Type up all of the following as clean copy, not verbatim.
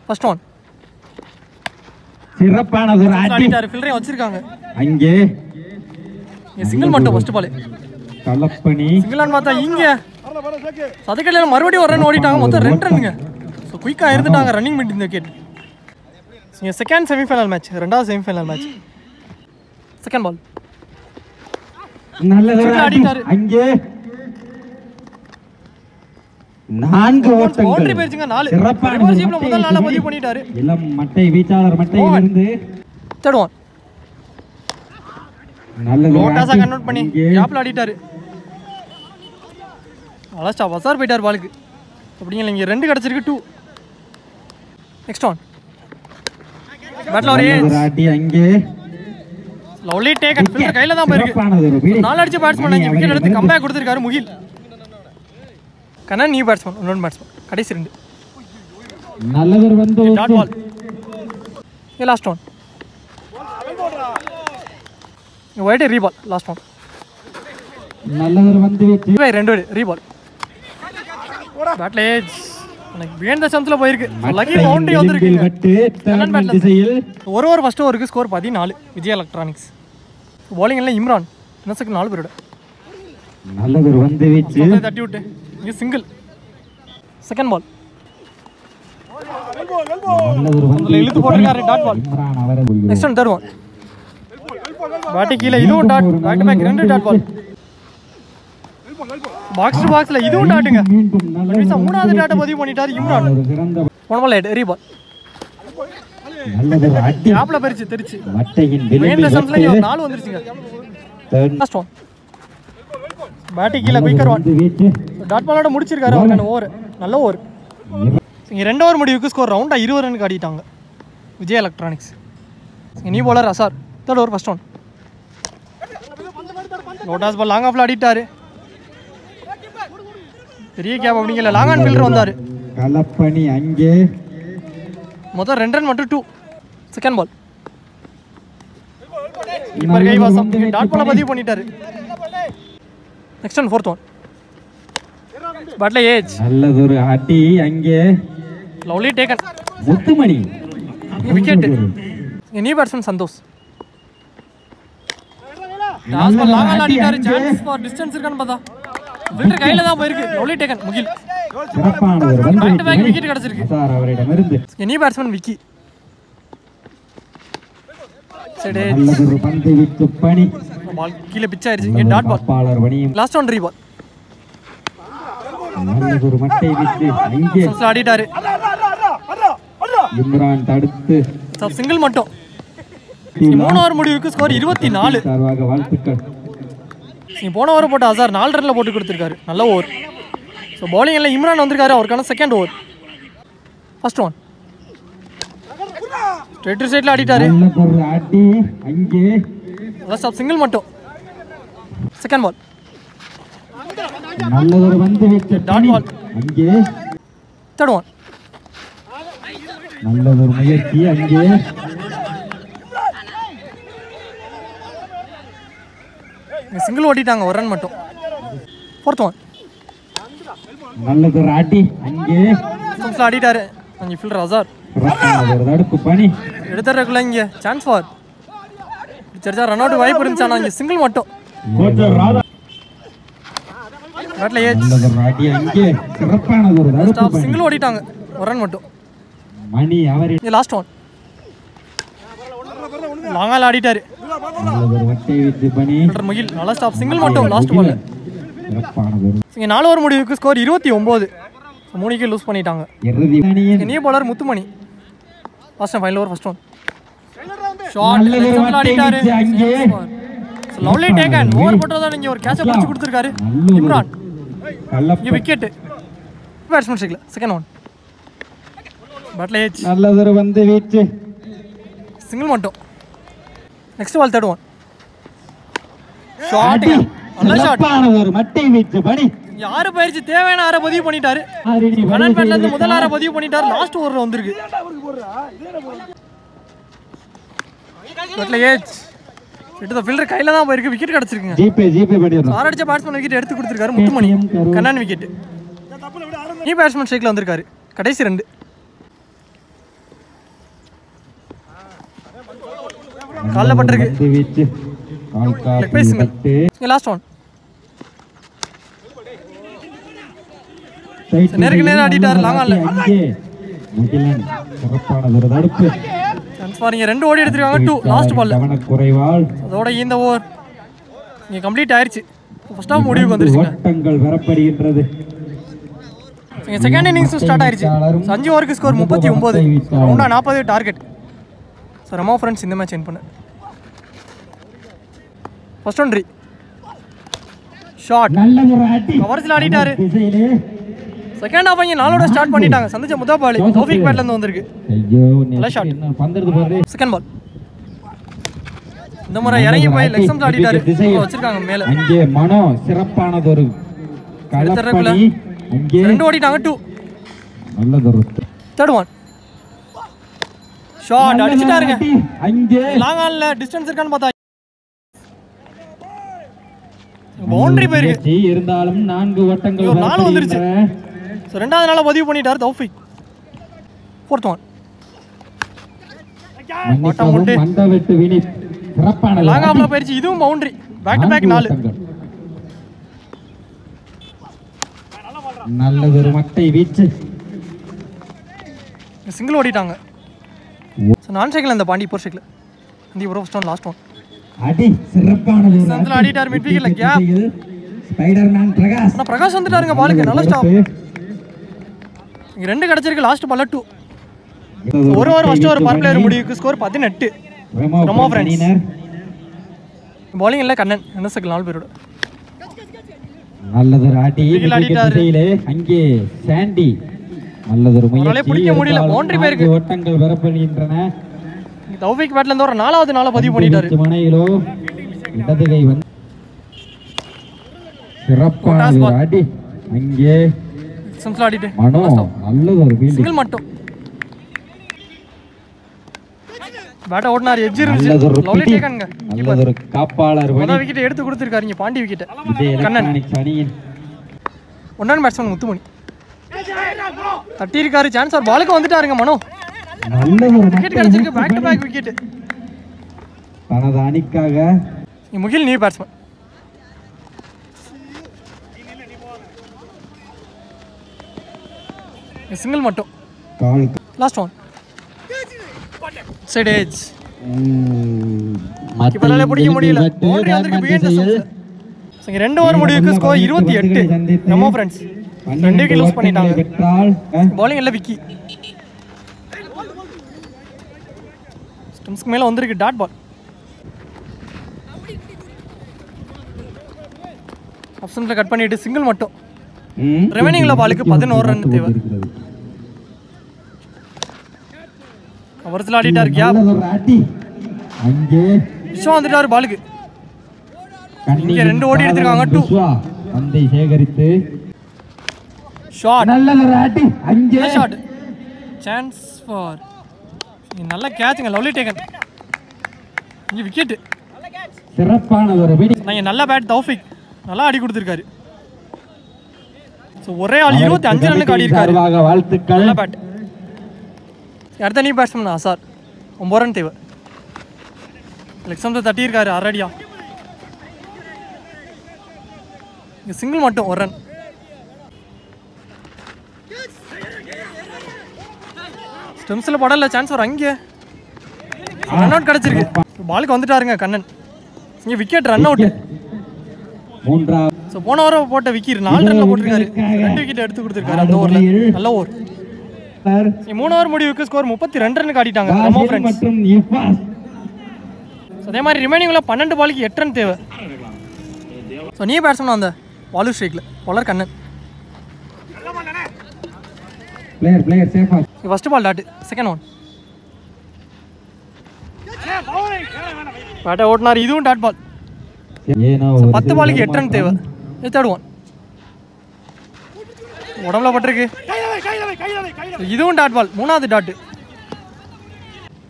First one. சிறப்பானது ஆடிட்டாரு. ஃபில்டரையும் வச்சிருக்காங்க. அங்கே சிங்கிள் மட்டும் ஃபர்ஸ்ட் பால். கலப்பணி சிங்கிளான்னு பார்த்தா இங்க சதுக்கடையில் மறுபடியும் ஒரு ரன் ஓடிட்டாங்க. மொத்தம் 2 ரன்னுங்க. ஸோ குயிக்காக இருந்துட்டாங்க ரன்னிங் மிட் இந்த விக்கெட். செகண்ட் செமிஃபைனல் மேட்ச், 2வது செமிஃபைனல் மேட்ச். செகண்ட் பால் நல்லது ஆடிட்டாரு. அங்கே 4 ஓட்டங்கள். பவுண்டரி போயிருச்சுங்க. 4. சிறப்பான முதல் நாள பதிவு பண்ணிட்டாரு. இளம் மட்டை வீச்சாளர் மட்டையிலிருந்து தேர்ட் ஒன். நல்லது லோட்டாஸா கன்வெர்ட் பண்ணி கேப்ல ஆடிட்டாரு. அலஸ்டா வசார் போயிட்டார் பாலுக்கு. அப்படிங்க இங்க 2 கிடைச்சிருக்கு. 2. Next one. பேட்ல ஒரு ஆடி அங்கே லவ்லி டேக் அண்ட் ஃபில்டர் கையில தான் போயிருக்கு. 4 அடிச்ச பேட்ஸ்மேன் இங்க விக்கெட் எடுத்து கம்பேக் கொடுத்திருக்காரு முகில். கண்ணன் நியூ பேட்ஸ்மேன், இன்னொரு பேட்ஸ்மேன். கடைசி 2. நல்லவர் வந்து dot ball. Last one. Wide reball. Last one. நல்லவர் வந்து 2 ரீபால். பேட்ல ஏஜ் எனக்கு பிஹைண்ட் தி ஸ்டம்ப்ஸ்ல போயிருக்கு. லக்கி பவுண்டரி வந்திருக்கு. திசையில் ஒரு ஃபர்ஸ்ட் ஓவருக்கு score 14. Vijay Electronics. bowling Imran. இன்னசக்கு 4 பேரோட. நல்லவர் வந்து வீச்சு தட்டி விட்டு இங்க சிங்கிள். Second ball. நல்லவர் வந்து இழுத்து போட்டுருக்காரு. Dot ball. இம்ரான் அவரே. Next one. Third one. பேட்டி கீழ இதுவும் dot. Back to back 2 dot ball. Box to பாக்ஸ்ல இதுவும் டாட்டுங்க. மீன்ஸ் 3வது டாட்டை பதிவு பண்ணிட்டாரு இம்ரான். 1 பால் 8 ரீபால். நல்லது அடி கேப்ல பறிச்சு தெரிச்சு. மட்டையின் மெயின்ல சம்ஸ்ல 4 வந்துருச்சுங்க. Last one. பேட்டி கீழ குயிக்கர் ஒன். டாட் பாலோட முடிச்சிருக்காரு அவர்கான ஓவர். நல்ல ஓவர். இங்க 2 ஓவர் முடிவுக்கு ஸ்கோர் ரவுண்டா 20 ரன்னுக்கு ஆடிட்டாங்க Vijay Electronics. New bowler Azhar. Third over first one. லோட்டாஸ் பால் லாங் ஆஃப்ல ஆடிட்டாரு. பெரிய கேப் அப்படிங்கல லாங் ஆன் ஃபீல்டர் வந்தாரு. கலப்பணி அங்கே மொத்தம் 2 ரன் மட்டும் 2. Second ball. கீப்பர் கைவாசம் டாட் பால் பதிவு பண்ணிட்டாரு. Next one. Fourth one. பேட்ல ஏஜ் நல்லதொரு அடி அங்கே lovely taken. Muthumani wicket. New batsman Santhosh. Toss ball long on ஆடிட்டாரு. சான்ஸ் ஃபார் டிஸ்டன்ஸ் இருக்கான்னு பார்த்தா ஃபீல்டர் கையில தான் போயிருக்கு. லவ்லி டேக்கன் முகில். சிறப்பானவர் வந்து பேக் டு பேக் விக்கெட் கிடைச்சிருக்கு. சார் அவரிடமிருந்து நியூ பேட்ஸ்மேன் விக்கி. சரி நல்லதொரு பந்து விட்டு பணி பால் கீழ பிட்ச் ஆயிருச்சு. இங்க டாட் பால். பாலர் வணியும் லாஸ்ட் ஒன் ரீபால். நல்லதொரு மட்டை விட்டு அங்கே ஆடிட்டாரு. இம்ரான் தடுத்து சிங்கிள் மட்டும். 3 ஓவர் முடிவுக்கு ஸ்கோர் 24. சார்பாக வாழ்த்துக்கள். போன ஓவர் போட்ட அசார் 4 ரன்ல போட்டு கொடுத்துருக்காரு. நல்ல ஓவர். ஸோ பவுலிங் எல்லாம் இம்ரான் வந்திருக்காரு. அவருக்கான second over. First one. Straight to சைட்ல ஆடிட்டாரு. நல்லதொரு அடி அங்கே ஸ்டாப் சிங்கிள் மட்டும். Second ball. நல்லதொரு வந்து விட்டு டாட் பால். அங்கே தேர்ட் ஒன். நல்லதொரு முயற்சி அங்கே சிங்கிள் ஓட்டிட்டாங்க. 1 ரன் மட்டும். Fourth one. நல்லதொரு அடி அங்கே ஆடிட்டாரு. அங்கே ஃபீல்டர் அசார். தடுப்பு பணி எடுத்துறதுக்குள்ள இங்கே சான்ஸ் ஃபார் சரிச்சா ரன் அவுட் வாய்ப்பு இருந்துச்சு. ஆனால் இங்கே சிங்கிள் மட்டும். பேட்ல ஏஜ் அடி அங்கே சிறப்பானதொரு தடுப்பு பணி. சிங்கிள் ஓடிட்டாங்க. 1 ரன் மட்டும். மணி அவரே. Last one. லாங்கால் ஆடிட்டாரு. நல்லதொரு வட்டை விட்டு பணி முகில். நல்ல ஸ்டாப் சிங்கிள் மட்டும். Last ball. சிறப்பானதொரு இங்கே 4 ஓவர் முடிவுக்கு ஸ்கோர் 29. 3 விக்கெட் லூஸ் பண்ணிட்டாங்க. இறுதி அணியின் new bowler Muthumani. First final over first one. Shot ஆடிட்டாரு. Lovely taken. ஓவர் போட்டதா நீங்க ஒரு கேட்ச் பிடிச்சு கொடுத்திருக்காரு இம்ரான். இங்க விக்கெட். பேட்ஸ்மேன் ஸ்ட்ரைக்ல செகண்ட் ஒன். பேட்ல ஏஜ் நல்லதொரு வந்து வீச்சு சிங்கிள் மட்டும். Next ball third one. Shot. நல்ல ஷாட். ஒரு மட்டை வீச்சு பணி. யாரு பயிற்சி தேவையான ஆற பதிவு பண்ணிட்டாரு. கண்ணன் பேட்ல இருந்து முதல் ஆற பதிவு பண்ணிட்டாரு. லாஸ்ட் ஓவர்ல வந்திருக்கு. பேட்ல ஏஜ் இட்டு ஃபீல்டர் கையில தான் போயிருக்கு. விக்கெட் கிடைச்சிருக்குங்க. ஜிபே பண்ணிடுறோம். ஆர் அடிச்ச பேட்ஸ்மேன் விக்கெட் எடுத்து கொடுத்திருக்காரு முத்துமணி. கண்ணன் விக்கெட். நியூ பேட்ஸ்மேன் ஸ்ட்ரைக்ல வந்திருக்காரு. கடைசி 2. கால்ல பட்டிருக்கு. பந்து வீச்சு கால் லெக் பை சிங்கிள். காப்பு லாஸ்ட் ஒன். நேருக்கு நேரா ஆடிட்டார் லாங் ஆன்ல. முகிலன் சிறப்பான ஒரு தடுப்பு. சான்ஸ் பாருங்க, 2 ஓடி எடுத்துருக்காங்க. 2 லாஸ்ட் பால். கவனக்குறைவால் அதோட இந்த ஓவர் இங்க கம்ப்ளீட் ஆயிருச்சு. ஃபர்ஸ்ட் ஹாஃப் முடிவுக்கு வந்துருச்சு. ஓட்டங்கள் வரப்படுகின்றது. செகண்ட் இன்னிங்ஸ் ஸ்டார்ட் ஆயிருச்சு. 5 ஓவருக்கு ஸ்கோர் 39. ரவுண்டா 40 டார்கெட். ஸோ ரமா ஃப்ரெண்ட்ஸ் இந்த மேட்ச் என் பண்ண ஃபர்ஸ்ட் ஒன் ஷார்ட் நல்ல ஒரு அடி கவர்ஸ்ல ஆடிட்டாரு. திசையிலே. செகண்ட் ஹாஃப் இங்க 4 ஸ்டார்ட் பண்ணிட்டாங்க. சந்திச்ச முதல் பால் தௌஃபிக் பேட்ல இருந்து வந்திருக்கு. ஐயோ நல்ல ஷாட். என்ன பந்திருது பாரு. செகண்ட் பால் இந்த முறை இறங்கி போய் லெக் சம்ஸ் ஆடிட்டாரு. வச்சிருக்காங்க மேல. அங்கே மனோ சிறப்பானது ஒரு கலப்பணி. அங்கே 2 ஓடிட்டாங்க. 2 நல்லதொரு தேர்ட் ஒன் ஷாட் அடிச்சிட்டாருங்க. அங்கே லாங் ஆன்ல டிஸ்டன்ஸ் இருக்கான்னு பார்த்தா பவுண்டரி போயிருக்கு. இருந்தாலும் 4 ஓட்டங்கள் ஒரு 4 வந்துருச்சு. சோ ரெண்டாவது நாள பதிவு பண்ணிட்டார் தௌஃபிக். ஃபோர்த் ஒன் மண்டவெட்டு வினித் சிறப்பான லாங் ஆஃப்ல போயிருச்சு. இதுவும் பவுண்டரி. Back to back 4. நல்லதொரு மட்டை வீச்சு. சிங்கிள் ஓடிட்டாங்க. சோ நான் சைக்கிள் அந்த பாண்டி போர் சைக்கிள் அந்த bro first one last one அடி சிறப்பானது. சந்தில ஆடிட்டார் மிட் விக்கெட்ல கேப். ஸ்பைடர்மேன் பிரகாஷ். ஆனா பிரகாஷ் வந்துட்டாருங்க பாலுக்கு. நல்ல ஸ்டாப். இங்க 2 கிடைச்சிருக்கு. Last ball 2. ஒரு over first over power player முடிவுக்கு ஸ்கோர் 18. ரமா ஃப்ரெண்ட்ஸ் bowling இல்ல கண்ணன் என்ன சைக்கிள் 4 பேரோட நல்லதொரு அடி திசையிலே. அங்கே சாண்டி நல்லதொரு முயற்சி. பிடிக்க முடியல. பவுண்டரி போயிருக்கு. ஓட்டங்கள் வரப்படுகின்றன. தௌஃபிக் பேட்ல இருந்து ஒரு 4வது நாள பதிவு பண்ணிட்டாரு. மனையிலோ இடது கை வந்து சிறப்பான ஒரு அடி. அங்கே சிம்பிள் ஆடிட்டு மனோ நல்லதொரு ஃபீல்டிங். சிங்கிள் மட்டும் பேட் ஓட்னார். எட்ஜ் இருந்துச்சு. லவ்லி டேக்கன்ங்க. நல்லதொரு காப்பாளர் முதல் விக்கெட் எடுத்து கொடுத்திருக்காரு இங்க பாண்டி விக்கெட். கண்ணன் எலக்ட்ரானிக்ஸ் அணியின் ஒன்னான் பேட்ஸ்மேன் முத்துமணி தட்டி இருக்காரு. சான்ஸ் ஒரு பாலுக்கு வந்துட்டாருங்க மனோ. நல்லதொரு விக்கெட் கிடைச்சிருக்கு. Back to back wicket. தனது அணிக்காக முகில் நியூ பேட்ஸ்மேன். சிங்கிள் மட்டும் கால் லாஸ்ட் ஒன் சைட் எட்ஜ். மத்திய இப்பனால பிடிக்க முடியல. பவுண்டரி வந்திருக்கு பிஹைண்ட் தி ஸ்டம்ப்ஸ். இங்க 2 ஓவர் முடிவுக்கு ஸ்கோர் 28. நம்ம ஃப்ரெண்ட்ஸ் 2 விக்கெட் லூஸ் பண்ணிட்டாங்க. bowling இல்ல விக்கி. ஸ்டம்ஸ்க்கு மேல வந்திருக்கு டாட் பால். ஆப்ஷன்ல கட் பண்ணிட்டு சிங்கிள் மட்டும். ரிமைனிங்ல பாலுக்கு 11 ரன் தேவை. கவர்ஸ்ல ஆடிட்டார். கேப் அங்கே விஸ்வா வந்துட்டாரு பாலுக்கு. இங்க 2 ஓடி எடுத்துருக்காங்க. 2 பந்தை சேகரித்து ஷாட். நல்ல அடி. அங்கே ஷாட். சான்ஸ் ஃபார் நல்ல கேட்ச்ங்க. Lovely taken. இங்க விக்கெட். சிறப்பான ஒரு விக்கெட். நான் நல்ல பேட் தௌஃபிக் நல்லா அடி கொடுத்திருக்காரு. சோ ஒரே ஆள் 25 ரன்னுக்கு ஆடி இருக்காரு. வாழ்த்துக்கள். நல்ல பேட். அடுத்த நீ பேட்ஸ்மேன் அசார் 9 ரன் தேவை. லெக் சம்ஸ் தட்டி இருக்காரு அரடியா. இங்க சிங்கிள் மட்டும் 1 ரன். ஸ்டெம்ஸ்ல படல. சான்ஸ் வர அங்கே ரன் அவுட் கிடைச்சிருக்கு. பாலுக்கு வந்துட்டாருங்க கண்ணன். இங்க விக்கெட் ரன் அவுட். மூன்றாவது சோ போன ஓவர் போட்ட விக்கெட் 4 ரன்ல போட்டுருக்காரு. 2 விக்கெட் எடுத்து கொடுத்திருக்காரு அந்த ஓவர்ல. நல்ல ஓவர். 3 ஓவர் முடிவுக்கு ஸ்கோர் 32 ரன்னுக்கு ஆடிட்டாங்க நம்ம ஃப்ரெண்ட்ஸ். மற்றும் இஃபாஸ். அதே மாதிரி ரிமைனிங்ல 12 பாலுக்கு 8 ரன் தேவை. சோ நீ பேட்ஸ்மேன் அந்த பாலு ஸ்ட்ரைக்ல பவுலர் கண்ணன். பிளேயர் சேஃபா. First ball dot. Second one பேட்டை ஓட்டினார். இதுவும் டாட் பால். ஏனோ 10 பாலுக்கு 8 ரன் தேவை. தேர்ட் ஒன் உடம்புல பட்டிருக்கு. இதுவும் டாட் பால். 3வது dot.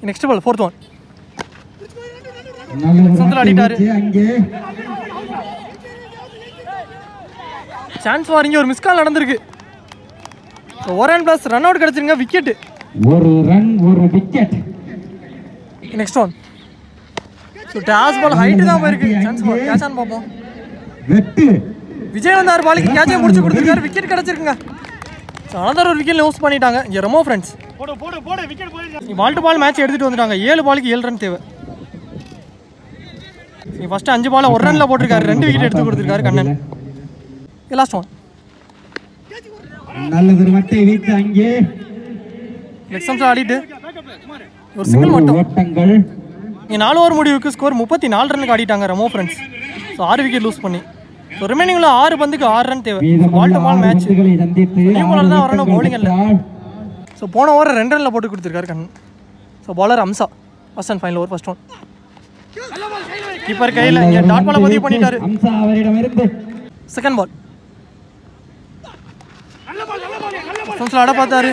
Next ball fourth one Sundar ஆடிட்டாரு. சான்ஸ் வாரிங்க. ஒரு மிஸ் கால் நடந்திருக்கு. 1 ரன் பிளஸ் ரன் அவுட் கிடைச்சிருங்க. விக்கெட். ஒரு ரன் ஒரு wicket. Next one. So toss ball height தான் போயிருக்கு. சான்ஸ் பால் கேட்ச் ஆன் பார்ப்போம். விஜய் வந்தார் பாலுக்கு கேட்சை முடிச்சு கொடுத்துருக்காரு. விக்கெட் கிடச்சிருக்குங்க. ஸோ அனதர் ஒரு விக்கெட் லூஸ் பண்ணிட்டாங்க இங்கே Remo friends. Ball to ball match எடுத்துகிட்டு வந்துட்டாங்க. 7 பாலுக்கு 7 ரன் தேவை. ஃபஸ்ட்டு 5 பால் 1 ரனில் போட்டிருக்காரு. 2 விக்கெட் எடுத்து கொடுத்துருக்காரு கண்ணன். Last one. நல்லது மட்டை வீட்டு அங்கே எக்ஸாம்ஸில் ஆடிட்டு ஒரு சிங்கிள் மட்டும். ஓட்டங்கள் இங்கே 4 ஓவர் முடிவுக்கு ஸ்கோர் 34 ரனுக்கு ஆடிட்டாங்க Remo Friends. So 6 wicket lose பண்ணி. ஸோ ரிமைனிங்கில் 6 பந்துக்கு 6 ரன் தேவை. Ball to ball match. New bowler தான் வரணும் பவுலிங் இல்லை. ஸோ போன ஓவர் 2 ரனில் போட்டு கொடுத்துருக்காரு கண்ணன். ஸோ பாலர் அம்சா first and final over first one. Keeper கையில் இங்கே டாட் பாலை பதிவு பண்ணிட்டாரு. செகண்ட் பால் அட பார்த்தாரு.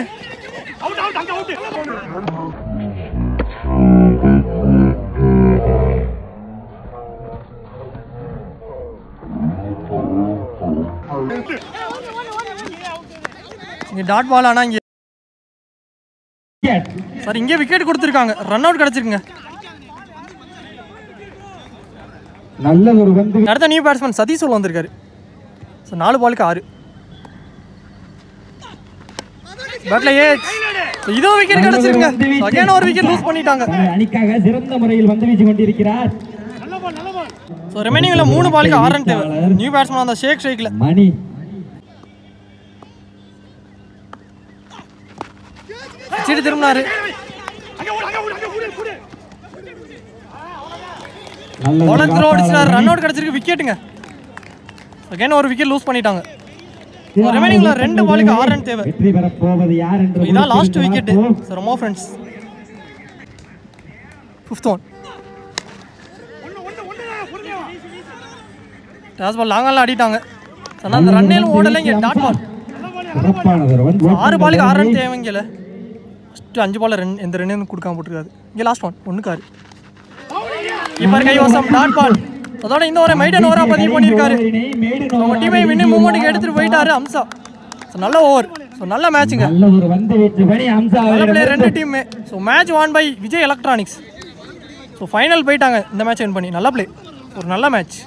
இங்கே டாட் பால் ஆனால் இங்கே சார் இங்கே விக்கெட் கொடுத்துருக்காங்க. ரன் அவுட் கிடச்சிருக்குங்க. நல்ல ஒரு வந்து அடுத்த நியூ பேட்ஸ்மேன் சதீஷ் உள்ள வந்திருக்காரு. ஸோ 4 பாலுக்கு 6 பேட்ல இதுவும் விக்கெட் கிடச்சிருக்குங்க. அகைன் ஒரு விக்கெட் லூஸ் பண்ணிட்டாங்க. அணிக்காக சிறந்த முறையில் வந்து வீச்சு கொண்டிருக்கிறார். ஸோ ரிமைனிங்கில் 3 பாலுக்கு 6 ரன் தேவை. நியூ பேட்ஸ்மேன் அந்த ஷேக் ஸ்ட்ரைக்கில் மணி சீட்டு திரும்பினாரு. ரன் அவுட் கிடச்சிருக்கு. விக்கெட்டுங்க. அகைன் ஒரு விக்கெட் லூஸ் பண்ணிட்டாங்க. ரிமைனிங்ல 2 பாலுக்கு 6 ரன் தேவை. வெற்றி பெற போவது யார் என்று இதான் last wicket. Remo Friends 5th one. Toss ball லாங்கால ஆடிட்டாங்க. ஆனால் அந்த ரன்னேலும் ஓடலை. இங்கே டாட் பால் 6 பாலுக்கு 6 ரன் தேவைங்கல. ஃபஸ்ட்டு 5 பால் எந்த ரன்னையும் கொடுக்காம போட்டுருக்காரு. இங்கே லாஸ்ட் ஒன் 1க்கு 6. இப்போ கைவசம் டாட் பால். அதோட இந்த ஒரு மைடன் ஓவராக பதிவு பண்ணியிருக்காரு. அவங்க டீமை வின்னிங் மூமெண்ட்டுக்கு எடுத்துகிட்டு போயிட்டாரு அம்சா. ஸோ நல்ல ஓவர். ஸோ நல்ல மேட்சுங்க. நல்ல பிளேயர் 2 டீமுமே. So match won by Vijay Electronics. So final போயிட்டாங்க இந்த மேட்ச் வின் பண்ணி. நல்ல பிளே. ஒரு நல்ல மேட்ச்.